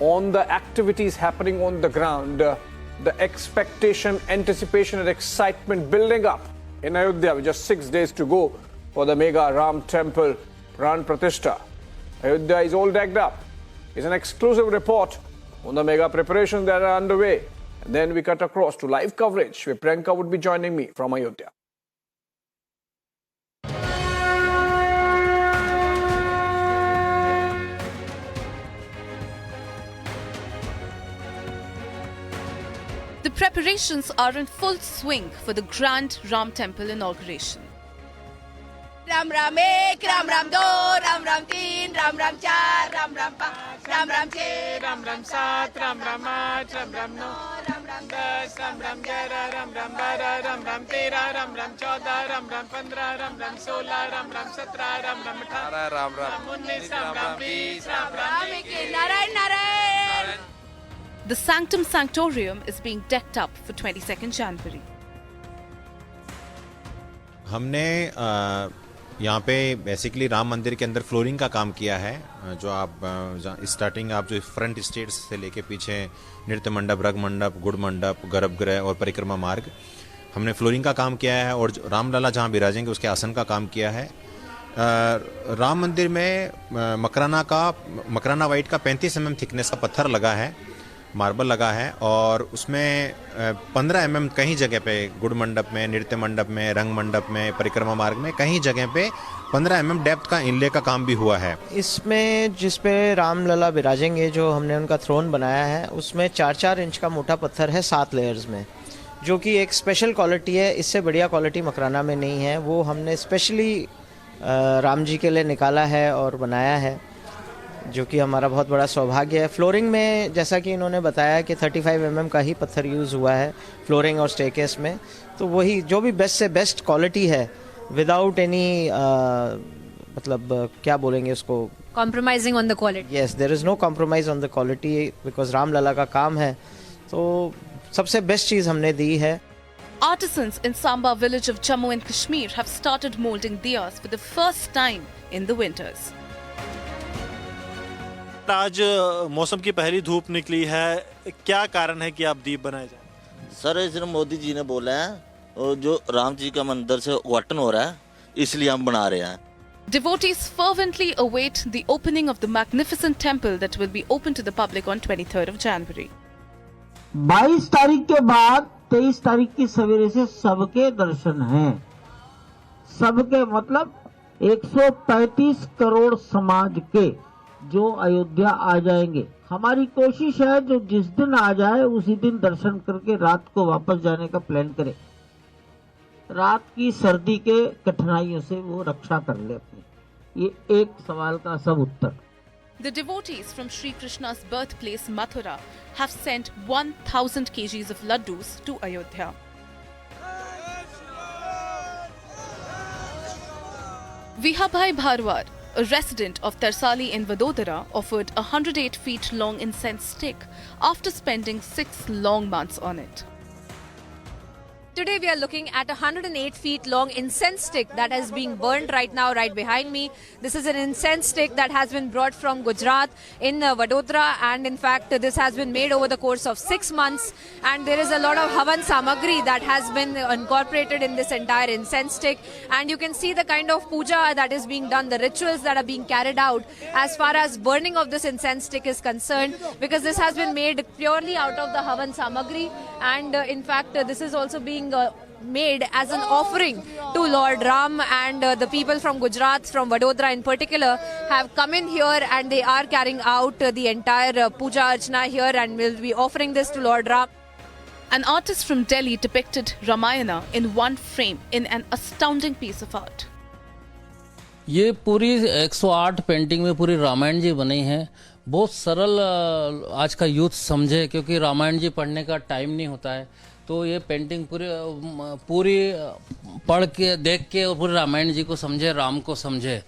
on the activities happening on the ground, the expectation, anticipation and excitement building up in Ayodhya with just 6 days to go for the mega Ram temple Pran Pratishtha. Ayodhya is all decked up. It's an exclusive report on the mega preparations that are underway. And then we cut across to live coverage where Priyanka would be joining me from Ayodhya. The preparations are in full swing for the grand Ram temple inauguration. Ram Ram ek, Ram Ram do, Ram Ram teen, Ram Ram char, Ram Ram panch, Ram Ram chhe, Ram Ram saat, Ram Ram आठ, Ram Ram नौ, Ram Ram दस, Ram Ram ग्यारह, Ram Ram बारह, Ram Ram तेरह, Ram Ram चौदह, Ram Ram पंद्रह, Ram Ram सोलह, Ram Ram सत्रह, Ram Ram अठारह, Ram Ram उन्नीस, Ram Ram बीस, Ram Ram इक्कीस, Narayan Narayan. The Sanctum Sanctorium is being decked up for 22nd January. हमने यहाँ पे बेसिकली राम मंदिर के अंदर फ्लोरिंग का काम किया है. जो आप स्टार्टिंग आप जो फ्रंट स्टेज से लेके पीछे नृत्य मंडप, रग मंडप, गुड़ मंडप, गर्भगृह और परिक्रमा मार्ग, हमने फ्लोरिंग का काम किया है. और रामलला जहाँ विराजेंगे उसके आसन का काम किया है. राम मंदिर में मकराना वाइट का 35 mm थिकनेस का पत्थर लगा है, मार्बल लगा है. और उसमें 15 mm कहीं जगह पे गुड़ मंडप में, नृत्य मंडप में, रंग मंडप में, परिक्रमा मार्ग में कहीं जगह पे 15 mm डेप्थ का इनले का काम भी हुआ है. इसमें जिस पे रामलला विराजेंगे, जो हमने उनका थ्रोन बनाया है, उसमें 4-4 इंच का मोटा पत्थर है 7 लेयर्स में, जो कि एक स्पेशल क्वालिटी है. इससे बढ़िया क्वालिटी मकराना में नहीं है. वो हमने स्पेशली राम जी के लिए निकाला है और बनाया है, जो कि हमारा बहुत बड़ा सौभाग्य है. फ्लोरिंग में जैसा कि इन्होंने बताया कि 35 mm का ही पत्थर यूज़ हुआ है फ्लोरिंग और स्टेकेस में. तो वही जो भी बेस्ट से बेस्ट क्वालिटी है, विदाउट एनी मतलब क्या बोलेंगे उसको, compromising on the quality. Yes, there is no compromise on the quality, because Ramlalla का काम है. तो सबसे बेस्ट चीज़ हमने दी है. Artisans in Samba village of Jammu and Kashmir have started molding diyas for the first time in the winters. आज मौसम की पहली धूप निकली है, क्या कारण है कि आप दीप बनाए जा रहे हैं? सर सिर्फ मोदी जी ने बोला है, और जो राम जी का मंदिर से उद्घाटन हो रहा है, इसलिए हम बना रहे हैं. Devotees fervently await the opening of the magnificent temple that will be open to the public on 23rd of January. 22 तारीख के बाद 23 तारीख की सवेरे से सबके दर्शन हैं. सबके मतलब 135 करोड़ समाज के जो अयोध्या आ जाएंगे. हमारी कोशिश है जो जिस दिन आ जाए उसी दिन दर्शन करके रात को वापस जाने का प्लान करे. रात की सर्दी के कठिनाइयों से वो रक्षा कर ले अपनी. ये एक सवाल का सब उत्तर. The devotees from Sri Krishna's birthplace Mathura have sent 1000 kgs of laddus to Ayodhya. Vihabhai Bharwar, a resident of Tarsali in Vadodara, offered a 108 feet long incense stick after spending 6 long months on it. Today we are looking at a 108 feet long incense stick that is being burned right now, right behind me. This is an incense stick that has been brought from Gujarat in Vadodara, and in fact this has been made over the course of 6 months, and there is a lot of havan samagri that has been incorporated in this entire incense stick, and you can see the kind of puja that is being done, the rituals that are being carried out as far as burning of this incense stick is concerned, because this has been made purely out of the havan samagri, and in fact this is also being made as an offering to Lord Ram, and the people from Gujarat, from Vadodara in particular, have come in here and they are carrying out the entire puja archana here and will be offering this to Lord Ram. An artist from Delhi depicted Ramayana in one frame in an astounding piece of art. ये पूरी 108 painting में पूरी रामायण जी बनी है. बहुत सरल आज का यूथ समझे, क्योंकि रामायण जी पढ़ने का टाइम नहीं होता है. तो ये पेंटिंग पूरी पढ़ के, देख के और पूरे रामायण जी को समझे, राम को समझे.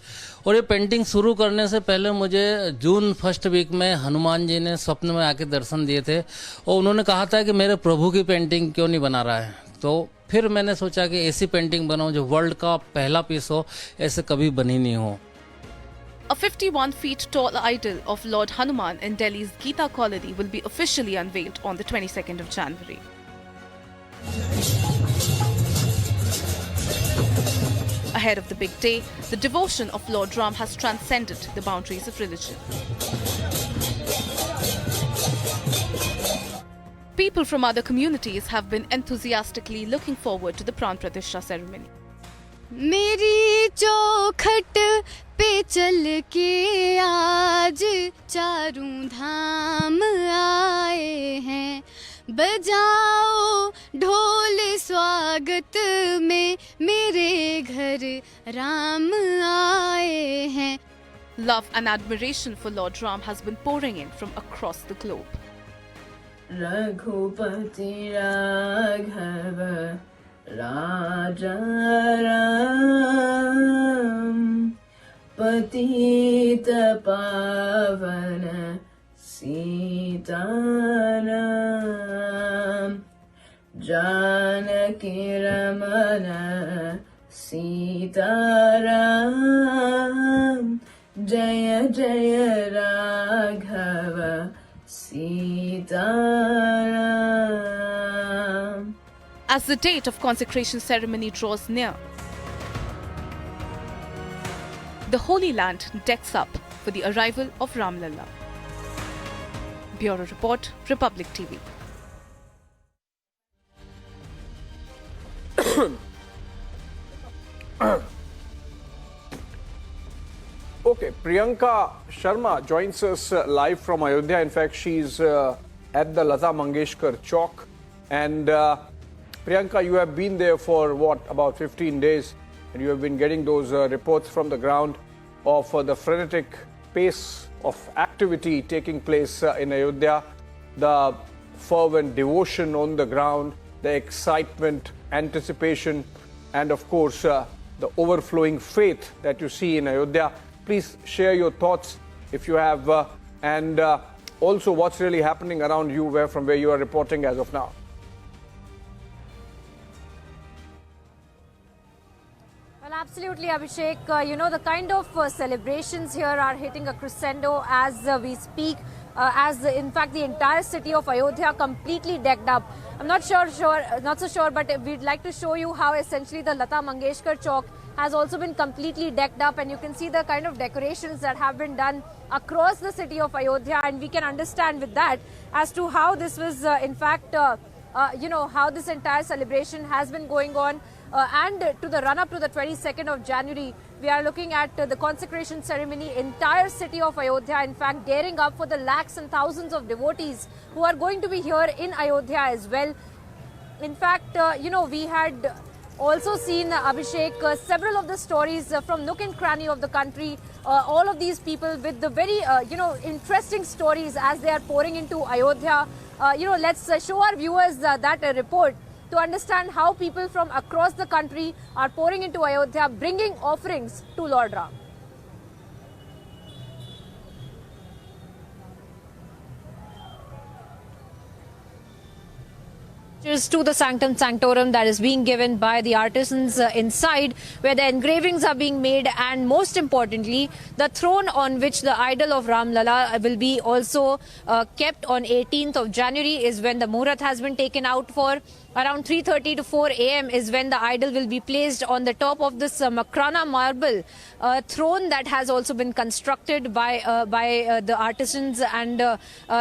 और ये पेंटिंग शुरू करने से पहले मुझे जून फर्स्ट वीक में हनुमान जी ने स्वप्न में आके दर्शन दिए थे, और उन्होंने कहा था कि मेरे प्रभु की पेंटिंग क्यों नहीं बना रहा है. तो फिर मैंने सोचा कि ऐसी पेंटिंग बनाऊं जो वर्ल्ड का पहला पीस हो, ऐसे कभी बनी नहीं हो. A 51 feet tall idol of Lord Hanuman in Delhi's Geeta colony will be officially unveiled on the 22nd of January. Ahead of the big day, the devotion of Lord Ram has transcended the boundaries of religion. People from other communities have been enthusiastically looking forward to the Pran Pratishtha ceremony. मेरी चौखट पे चल के आज चारों धाम आए हैं, बजाओ ढोल स्वागत में मेरे घर राम आए हैं. Love and admiration for Lord Ram has been pouring in from across the globe. Raghupati Raghav राजा राम, पतित पावन सीताराम, जानकी रमन सीताराम, जय जय Raghav Sitaram. As the date of consecration ceremony draws near, the Holy Land decks up for the arrival of Ram Lalla. Bureau Report, Republic TV. Okay, Priyanka Sharma joins us live from Ayodhya. In fact, she's at the Lata Mangeshkar Chowk. And Priyanka, you have been there for what, about 15 days, and you have been getting those reports from the ground of the frenetic pace of activity taking place in Ayodhya, the fervent devotion on the ground, the excitement, anticipation, and of course, the overflowing faith that you see in Ayodhya. Please share your thoughts if you have, and also what's really happening around you from where you are reporting as of now. Well, absolutely, Abhishek. You know, the kind of celebrations here are hitting a crescendo as we speak. In fact, the entire city of Ayodhya completely decked up. I'm not so sure, but we'd like to show you how essentially the Lata Mangeshkar Chowk has also been completely decked up, and you can see the kind of decorations that have been done across the city of Ayodhya, and we can understand with that as to how this was, in fact, you know, how this entire celebration has been going on. And to the run-up to the 22nd of January, we are looking at the consecration ceremony, entire city of Ayodhya, in fact, gearing up for the lakhs and thousands of devotees who are going to be here in Ayodhya as well. In fact, you know, we had also seen, Abhishek, several of the stories from nook and cranny of the country, all of these people with the very, you know, interesting stories as they are pouring into Ayodhya. You know, let's show our viewers that report to understand how people from across the country are pouring into Ayodhya, bringing offerings to Lord Ram. To the sanctum sanctorum that is being given by the artisans inside, where the engravings are being made, and most importantly, the throne on which the idol of Ram Lalla will be also kept on 18th of January is when the Muhurat has been taken out for. Around 3:30 to 4 a.m. is when the idol will be placed on the top of this Makrana marble throne that has also been constructed by the artisans and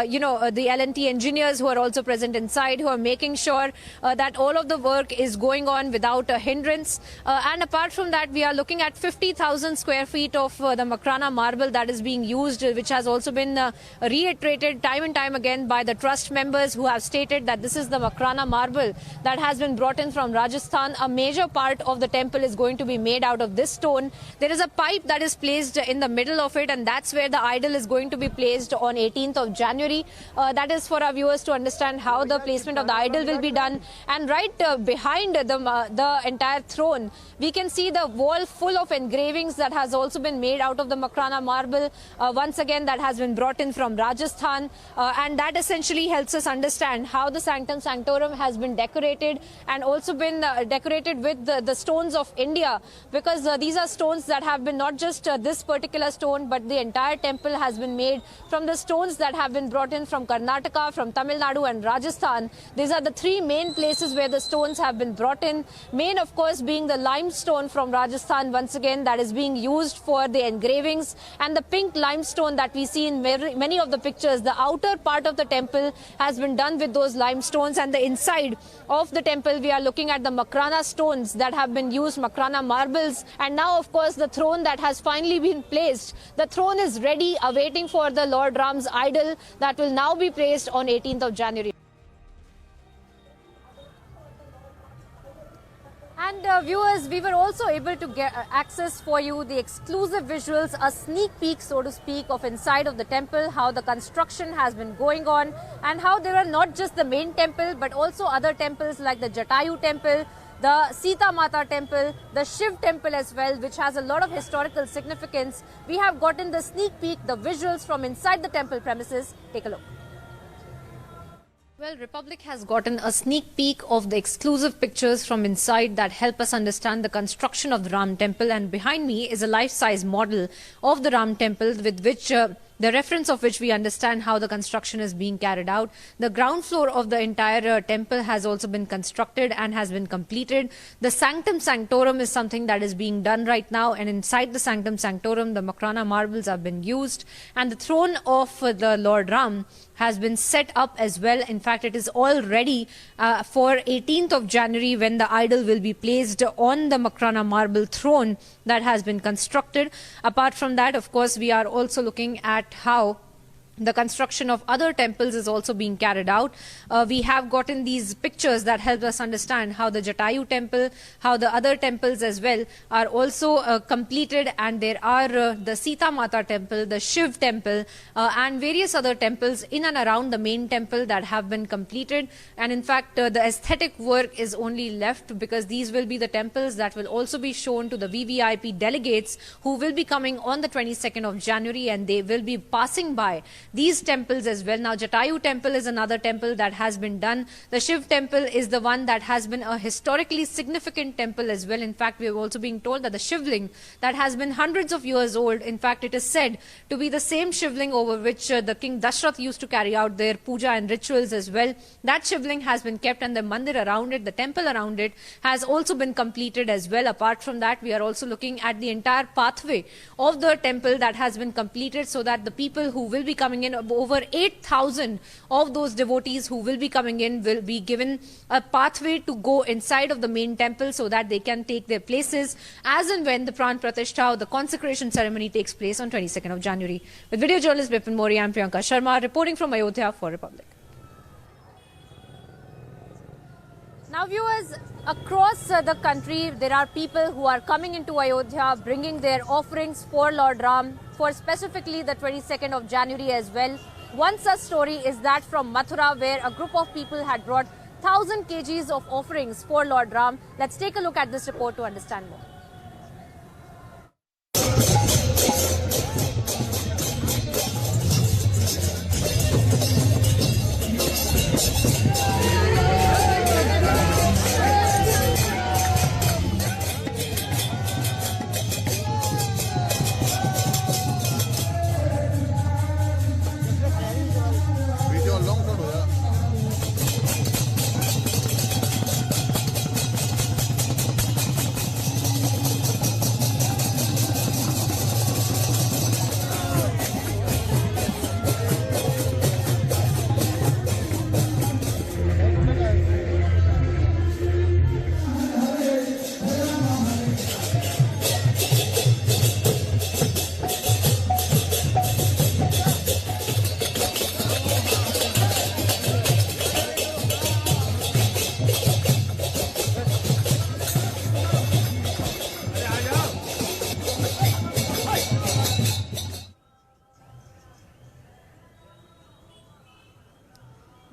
you know, the L&T engineers who are also present inside, who are making sure that all of the work is going on without a hindrance. And apart from that, we are looking at 50,000 square feet of the Makrana marble that is being used, which has also been reiterated time and time again by the trust members, who have stated that this is the Makrana marble that has been brought in from Rajasthan. A major part of the temple is going to be made out of this stone. There is a pipe that is placed in the middle of it, and that's where the idol is going to be placed on 18th of January. That is for our viewers to understand how the placement of the idol will be done. And right behind the entire throne, we can see the wall full of engravings that has also been made out of the Makrana marble. Once again, that has been brought in from Rajasthan, and that essentially helps us understand how the sanctum sanctorum has been decorated decorated and also been decorated with the stones of India, because these are stones that have been not just this particular stone, but the entire temple has been made from the stones that have been brought in from Karnataka, from Tamil Nadu and Rajasthan. These are the three main places where the stones have been brought in. Main, of course, being the limestone from Rajasthan, once again, that is being used for the engravings, and the pink limestone that we see in many of the pictures. The outer part of the temple has been done with those limestones, and the inside of the temple we are looking at the Makrana stones that have been used, Makrana marbles. And now, of course, the throne that has finally been placed. The throne is ready, awaiting for the Lord Ram's idol that will now be placed on 18th of January. And viewers, we were also able to get access for you the exclusive visuals, a sneak peek, so to speak, of inside of the temple, how the construction has been going on, and how there are not just the main temple, but also other temples like the Jatayu temple, the Sita Mata temple, the Shiv temple as well, which has a lot of historical significance. We have gotten the sneak peek, the visuals from inside the temple premises. Take a look. Well, Republic has gotten a sneak peek of the exclusive pictures from inside that help us understand the construction of the Ram temple, and behind me is a life-size model of the Ram temple with which the reference of which we understand how the construction is being carried out. The ground floor of the entire temple has also been constructed and has been completed. The Sanctum Sanctorum is something that is being done right now, and inside the Sanctum Sanctorum the Makrana marbles have been used, and the throne of the Lord Ram has been set up as well. In fact, it is all ready for 18th of January when the idol will be placed on the Makrana marble throne that has been constructed. Apart from that, of course, we are also looking at how the construction of other temples is also being carried out. We have gotten these pictures that help us understand how the Jatayu temple, how the other temples as well are also completed, and there are the Sita Mata temple, the Shiv temple, and various other temples in and around the main temple that have been completed. And in fact, the aesthetic work is only left, because these will be the temples that will also be shown to the VVIP delegates who will be coming on the 22nd of January, and they will be passing by these temples as well. Now, Jatayu temple is another temple that has been done. The Shiv temple is the one that has been a historically significant temple as well. In fact, we have also been told that the Shivling that has been hundreds of years old, in fact, it is said to be the same Shivling over which the King Dashrath used to carry out their puja and rituals as well. That Shivling has been kept, and the mandir around it, the temple around it, has also been completed as well. Apart from that, we are also looking at the entire pathway of the temple that has been completed, so that the people who will be coming in, over 8,000 of those devotees who will be coming in, will be given a pathway to go inside of the main temple so that they can take their places as and when the Pran Pratishtha or the consecration ceremony takes place on 22nd of January. With video journalist Bipin Mori, I am Priyanka Sharma reporting from Ayodhya for Republic. Now, viewers, across the country, there are people who are coming into Ayodhya, bringing their offerings for Lord Ram, for specifically the 22nd of January as well. One such story is that from Mathura, where a group of people had brought 1,000 kgs of offerings for Lord Ram. Let's take a look at this report to understand more.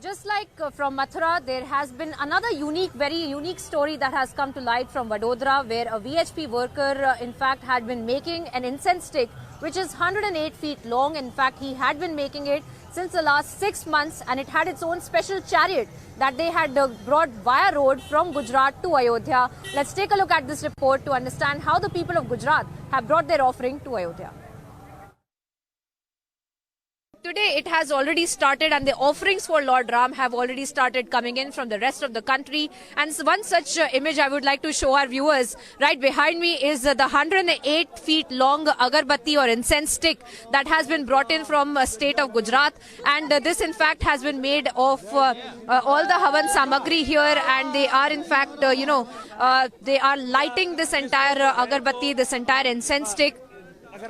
Just like from Mathura, there has been another very unique story that has come to light from Vadodara, where a VHP worker, in fact, had been making an incense stick which is 108 feet long. In fact, he had been making it since the last 6 months, and it had its own special chariot that they had brought via road from Gujarat to Ayodhya. Let's take a look at this report to understand how the people of Gujarat have brought their offering to Ayodhya. Today it has already started, and the offerings for Lord Ram have already started coming in from the rest of the country. And one such image I would like to show our viewers. Right behind me is the 108 feet long agarbatti or incense stick that has been brought in from state of Gujarat. And this in fact has been made of all the Havan Samagri here, and they are in fact, they are lighting this entire agarbatti, this entire incense stick.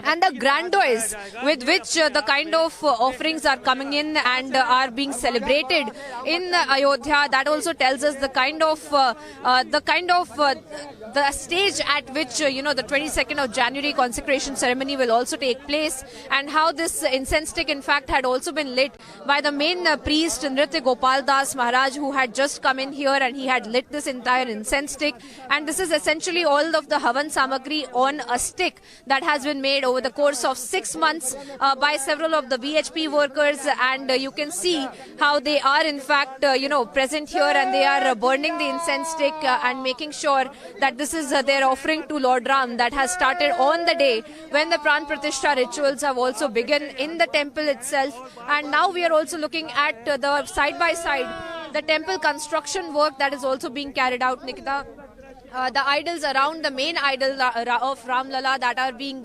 And the grandeur with which the kind of offerings are coming in and are being celebrated in Ayodhya, that also tells us the kind of the stage at which the 22nd of January consecration ceremony will also take place, and how this incense stick in fact had also been lit by the main priest Nritya Gopal Das Maharaj, who had just come in here, and he had lit this entire incense stick. And this is essentially all of the Havan Samagri on a stick that has been made over the course of 6 months by several of the VHP workers, and you can see how they are in fact present here, and they are burning the incense stick and making sure that this is their offering to Lord Ram that has started on the day when the Pran Pratishtha rituals have also begun in the temple itself. And now we are also looking at the side by side the temple construction work that is also being carried out, Nikita. The idols around the main idol of Ram Lala that are being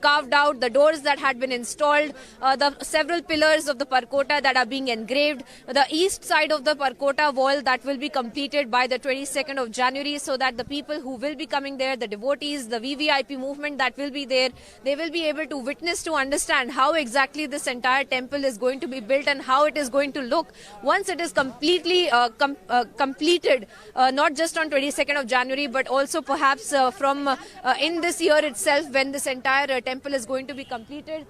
carved out, the doors that had been installed, the several pillars of the Parkota that are being engraved, the east side of the Parkota wall that will be completed by the 22nd of January, so that the people who will be coming there, the devotees, the VVIP movement that will be there, they will be able to witness, to understand how exactly this entire temple is going to be built and how it is going to look once it is completely completed, not just on 22nd of January, but also perhaps from in this year itself, when this entire temple is going to be completed.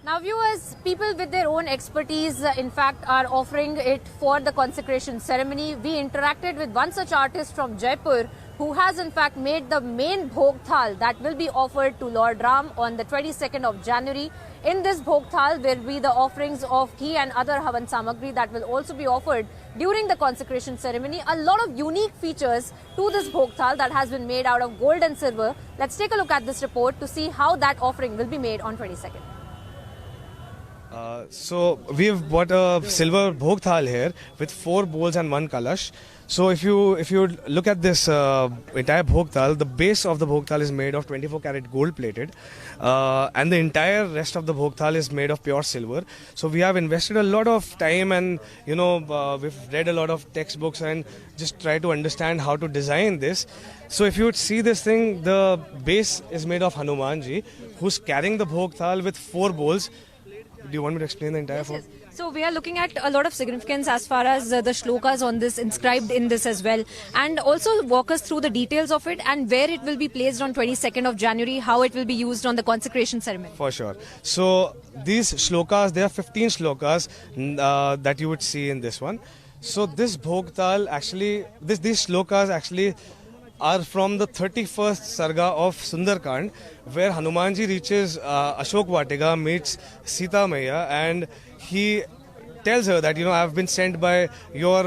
Now viewers, people with their own expertise in fact are offering it for the consecration ceremony. We interacted with one such artist from Jaipur who has in fact made the main Bhog Thal that will be offered to Lord Ram on the 22nd of January. In this Bhog Thal will be the offerings of ghee and other Havan Samagri that will also be offered during the consecration ceremony. A lot of unique features to this Bhog Thal that has been made out of gold and silver. Let's take a look at this report to see how that offering will be made on 22nd. So we have bought a silver Bhog Thal here with 4 bowls and 1 kalash. So if you look at this entire Bhog Thal, the base of the Bhog Thal is made of 24 karat gold plated, and the entire rest of the Bhog Thal is made of pure silver. So we have invested a lot of time, and we've read a lot of textbooks and just try to understand how to design this. So if you would see this thing, the base is made of Hanumanji, who's carrying the Bhog Thal with 4 bowls. Do you want me to explain the entire form? Yes. So we are looking at a lot of significance as far as the shlokas on this inscribed in this as well, and also walk us through the details of it and where it will be placed on 22nd of January, how it will be used on the consecration ceremony. For sure. So these shlokas, there are 15 shlokas that you would see in this one. So this Bhog Thal actually, these shlokas actually are from the 31st Sarga of Sundarkand, where Hanumanji reaches Ashok Vatika, meets Sita Maiya, and he tells her that, I have been sent by your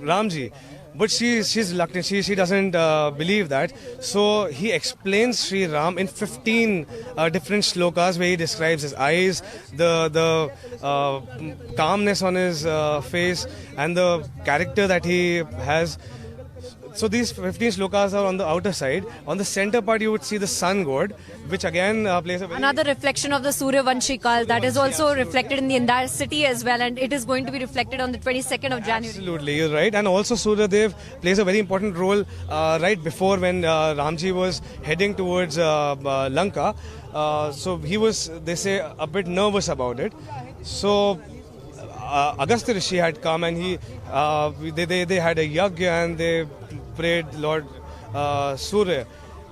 Ramji. But she's reluctant, she doesn't believe that. So he explains Sri Ram in 15 different shlokas where he describes his eyes, the calmness on his face, and the character that he has. So these 15 shlokas are on the outer side. On the center part, you would see the sun god, which again plays a very... Another reflection of the Surya Vanshikal that is also reflected in the entire city as well, and it is going to be reflected on the 22nd of January. Absolutely, you're right. And also Surya Dev plays a very important role right before, when Ramji was heading towards Lanka. So he was, they say, a bit nervous about it. So Agastya Rishi had come, and they had a yagya, and they prayed Lord Surya,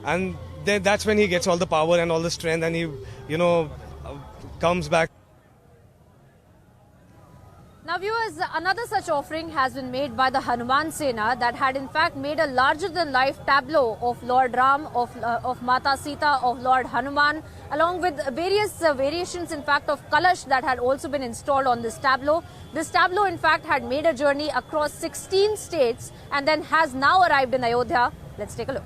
and then that's when he gets all the power and all the strength, and he comes back. Now Now viewers, another such offering has been made by the Hanuman Sena that had in fact made a larger than life tableau of Lord Ram, of Mata Sita, of Lord Hanuman, along with various variations in fact of Kalash that had also been installed on this tableau. This tableau in fact had made a journey across 16 states and then has now arrived in Ayodhya. Let's take a look.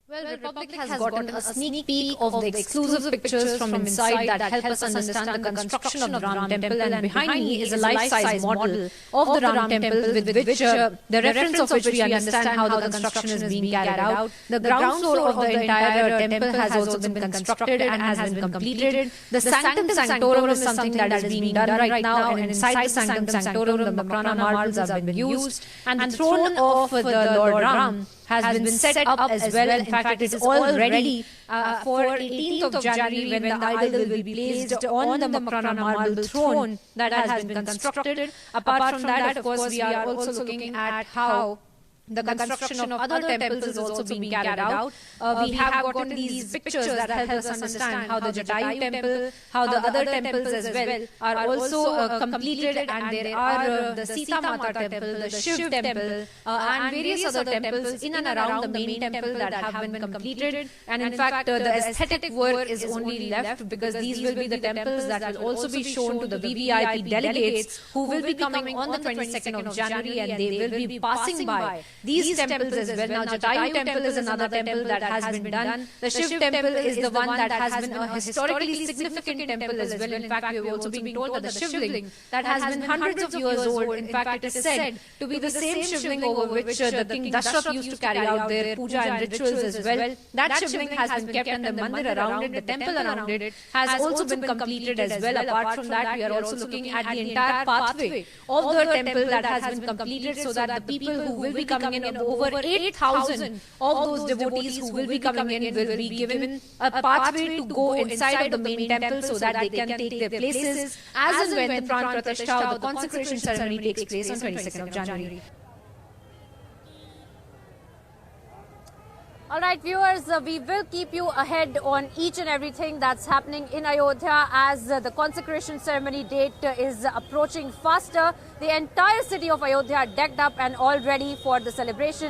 Well, Republic has gotten a sneak peek of the exclusive pictures from inside that help us understand the construction of the Ram Temple, and behind me is a life-size model of the Ram Temple with which the reference of which we understand how the construction is being carried out. The ground floor of the entire temple has also been constructed and has been completed. The Sanctum Sanctorum is something that is being done right now, and inside the Sanctum Sanctorum the Makrana marbles have been used, and the throne of the Lord Ram has been set up as well. In fact, it is all ready for 18th of January when the idol will be placed on the Makrana marble throne that has been constructed. Apart from that, of course, we are also looking at how the construction of other temples is also being carried out. We have gotten these pictures that help us understand how the Jatayu temple, how the other temples as well are also completed, and there are the Sita Mata temple, the Shiv temple, and various other temples in and around the main temple that have been completed. And in fact, the aesthetic work is only left because these will be the temples that will also be shown to the VVIP delegates who will be coming on the 22nd of January, and they will be passing by these temples as well. Now, Jatayu temple is another temple that has been done. The Shiv temple is the one that has been a historically significant temple as well. In fact, we have also been told that the Shivling that has been hundreds of years old, in fact, it is said to be the same Shivling over which the King Dashrath used to carry out their puja and rituals as well. That Shivling has been kept, and the mandir around it, the temple around it, has also been completed as well. Apart from that, we are also looking at the entire pathway of the temple that has been completed so that the people who will be coming in, over 8,000 of those devotees who will be coming in, will be given a pathway to go inside of the main temple so that they can take their places as and when the Pran Pratishtha or the consecration ceremony takes place on 22nd of January. Alright viewers, we will keep you ahead on each and everything that's happening in Ayodhya as the consecration ceremony date is approaching faster. The entire city of Ayodhya decked up and all ready for the celebration.